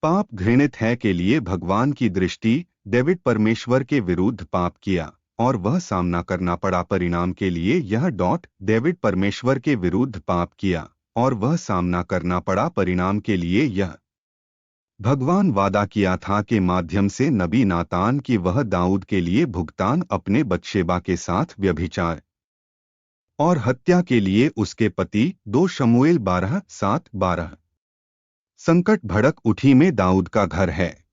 पाप घृणित है के लिए भगवान की दृष्टि। डेविड परमेश्वर के विरुद्ध पाप किया और वह सामना करना पड़ा। परिणाम के लिए यह डेविड परमेश्वर के विरुद्ध पाप किया और वह सामना करना पड़ा। परिणाम के लिए यह भगवान वादा किया था के माध्यम से नबी नातान की वह दाऊद के लिए भुगतान अपने बत्शेबा के साथ व्यभिचार और हत्या के लिए उसके पति 2 शमूएल 12:7-12। संकट भड़क उठी में दाऊद का घर है।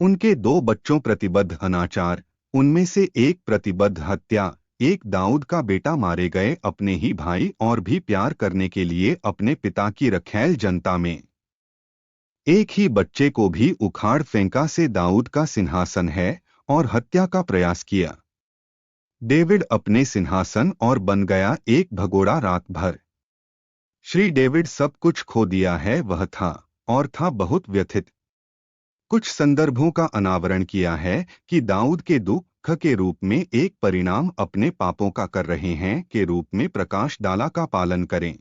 उनके 2 बच्चों प्रतिबद्ध अनाचार, उनमें से एक प्रतिबद्ध हत्या। एक दाऊद का बेटा मारे गए अपने ही भाई और भी प्यार करने के लिए अपने पिता की रखैल जनता में। एक ही बच्चे को भी उखाड़ फेंका से दाऊद का सिंहासन है और हत्या का प्रयास किया। डेविड अपने सिंहासन और बन गया एक भगोड़ा रात भर। श्री डेविड सब कुछ खो दिया है वह था और था बहुत व्यथित। कुछ संदर्भों का अनावरण किया है कि दाऊद के दुख के रूप में एक परिणाम अपने पापों का कर रहे हैं के रूप में प्रकाश डाला का पालन करें।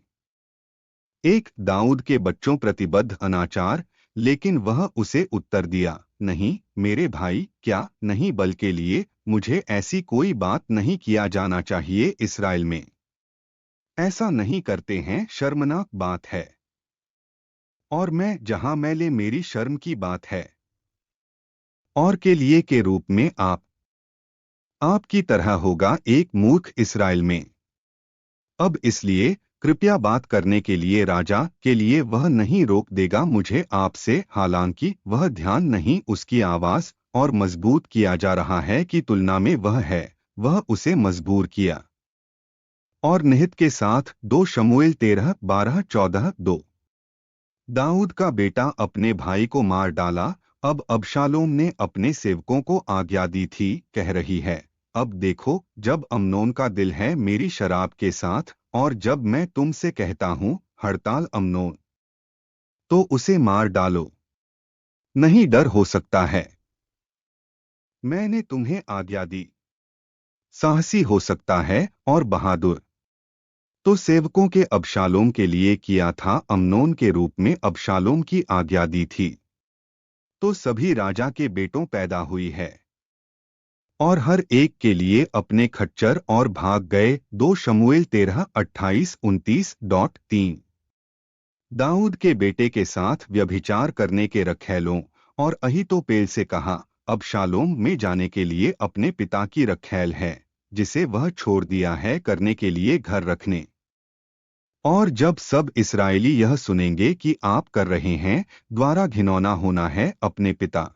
एक दाऊद के बच्चों प्रतिबद्ध अनाचार, लेकिन वह उसे उत्तर दिया, नहीं मेरे भाई, क्या नहीं बल के लिए मुझे ऐसी कोई बात नहीं किया जाना चाहिए। इस्राएल में ऐसा नहीं करते हैं, शर्मनाक बात है। और मैं जहां मैले मेरी शर्म की बात है। और के लिए के रूप में आपकी तरह होगा एक मूर्ख इस्राएल में। अब इसलिए कृपया बात करने के लिए राजा के लिए वह नहीं रोक देगा मुझे आपसे, हालांकि वह ध्यान नहीं उसकी आवाज और मजबूत किया जा रहा है कि तुलना में वह है, वह उसे मजबूर किया। और निहित के साथ 2 शमूएल 13:12-14-2। दाऊद का बेटा अपने भाई को मार डाला। अब अबशालोम ने अपने सेवकों को आज्ञा दी थी, कह रही है, अब देखो जब अम्नोन का दिल है मेरी शराब के साथ और जब मैं तुमसे कहता हूं हड़ताल अम्नोन, तो उसे मार डालो। नहीं डर हो सकता है, मैंने तुम्हें आज्ञा दी। साहसी हो सकता है और बहादुर। तो सेवकों के अबशालोम के लिए किया था, अम्नोन के रूप में अबशालोम की आज्ञा दी थी। तो सभी राजा के बेटों पैदा हुई है और हर एक के लिए अपने खच्चर और भाग गए। 2 शमूएल 13:28-29-3। दाऊद के बेटे के साथ व्यभिचार करने के रखैलों और अहीतोपेल से कहा, अबशालोम में जाने के लिए अपने पिता की रखैल है जिसे वह छोड़ दिया है करने के लिए घर रखने। और जब सब इस्राएली यह सुनेंगे कि आप कर रहे हैं, द्वारा घिनौना होना है अपने पिता,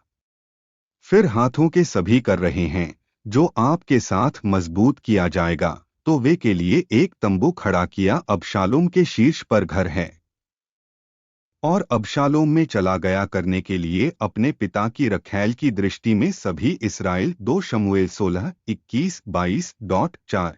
फिर हाथों के सभी कर रहे हैं जो आपके साथ मजबूत किया जाएगा, तो वे के लिए एक तंबू खड़ा किया अबशालोम के शीर्ष पर घर है। और अबशालोम में चला गया करने के लिए अपने पिता की रखैल की दृष्टि में सभी इस्राएल। 2 शमूएल 16:21-22-4।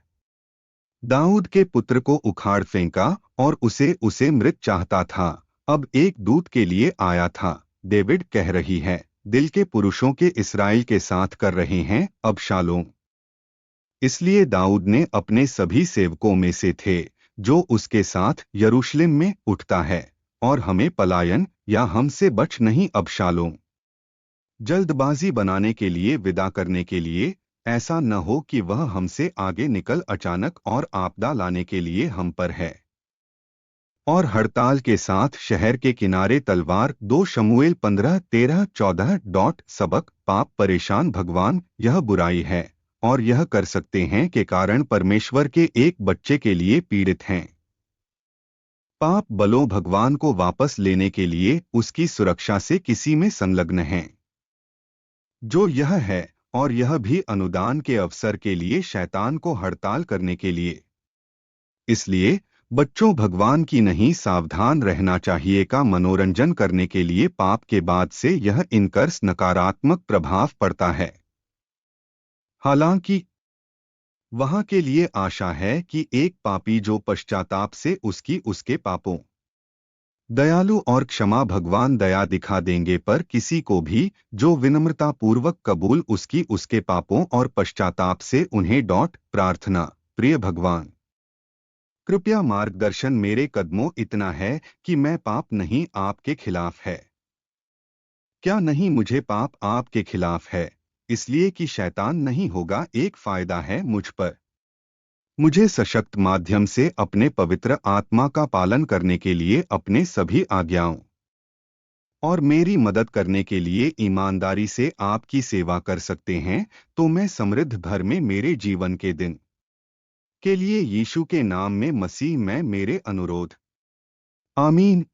दाऊद के पुत्र को उखाड़ फेंका और उसे मृत चाहता था। अब एक दूत के लिए आया था, डेविड कह रही है, दिल के पुरुषों के इस्राएल के साथ कर रहे हैं अबशालोम। इसलिए दाऊद ने अपने सभी सेवकों में से थे जो उसके साथ यरूशलेम में उठता है और हमें पलायन या हमसे बच नहीं अबशालोम, जल्दबाजी बनाने के लिए विदा करने के लिए, ऐसा न हो कि वह हमसे आगे निकल अचानक और आपदा लाने के लिए हम पर है। और हड़ताल के साथ शहर के किनारे तलवार। 2 शमूएल 15:13-14। सबक, पाप परेशान भगवान यह बुराई है और यह कर सकते हैं के कारण परमेश्वर के एक बच्चे के लिए पीड़ित हैं। पाप बलों भगवान को वापस लेने के लिए उसकी सुरक्षा से किसी में संलग्न हैं, जो यह है, और यह भी अनुदान के अवसर के लिए शैतान को हड़ताल करने के लिए। इसलिए बच्चों भगवान की नहीं सावधान रहना चाहिए का मनोरंजन करने के लिए पाप के बाद से यह इनकर्स नकारात्मक प्रभाव पड़ता है। हालांकि वहां के लिए आशा है कि एक पापी जो पश्चाताप से उसके पापों दयालु और क्षमा भगवान दया दिखा देंगे पर किसी को भी जो विनम्रता पूर्वक कबूल उसके पापों और पश्चाताप से उन्हें प्रार्थना, प्रिय भगवान कृपया मार्गदर्शन, मेरे कदमों इतना है कि मैं पाप नहीं आपके खिलाफ है। क्या नहीं मुझे पाप आपके खिलाफ है, इसलिए कि शैतान नहीं होगा, एक फायदा है मुझ पर। मुझे सशक्त माध्यम से अपने पवित्र आत्मा का पालन करने के लिए अपने सभी आज्ञाओं और मेरी मदद करने के लिए ईमानदारी से आपकी सेवा कर सकते हैं, तो मैं समृद्ध भर में मेरे जीवन के दिन के लिए यीशु के नाम में मसीह में मेरे अनुरोध। आमीन।